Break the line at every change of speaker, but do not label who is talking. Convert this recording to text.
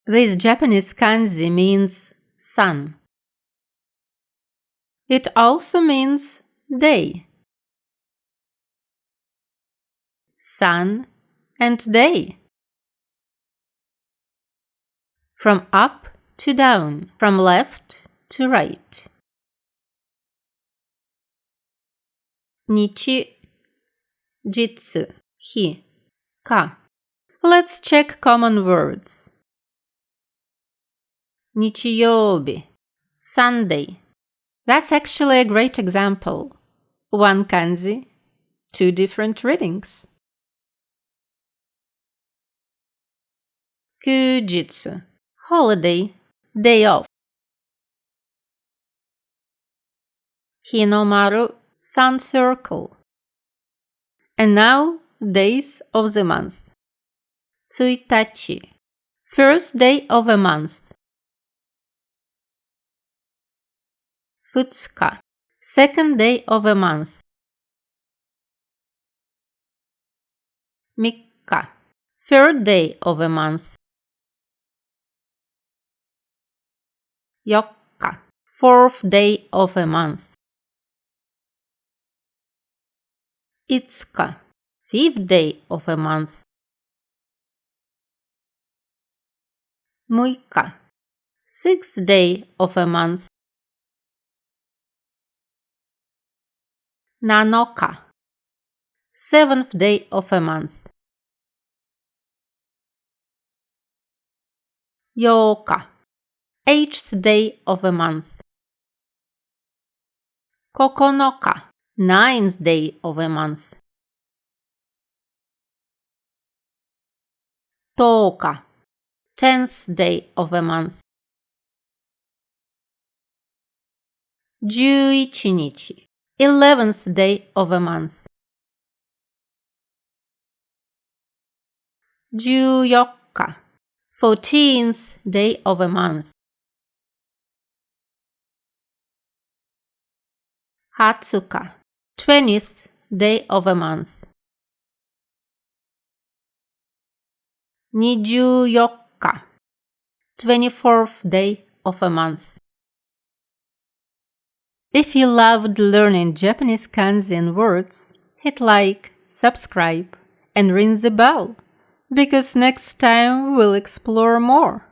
This Japanese kanji means sun. It also means day. Sun and day. From up to down, from left to right. Nichi, jitsu, hi, ka. Let's check common words. Nichiyoubi, Sunday. That's actually a great example. One kanji, two different readings. Kyujitsu, holiday, day off. Hinomaru, sun circle. And now, days of the month. Tsuitachi, first day of a month. Futsuka, second day of a month. Mikka, third day of a month. Yokka, fourth day of a month. Itsuka, fifth day of a month. Muika, sixth day of a month. Nanoka, seventh day of a month. Yoka, eighth day of a month. Kokonoka, ninth day of a month. Toka, 10th day of a month. 11日, 11th day of a month. 14日, 14th day of a month. Hatsuka, 20th day of a month. 24日, 24th day of a month. If you loved learning Japanese kanji and words, hit like, subscribe, and ring the bell, because next time we'll explore more.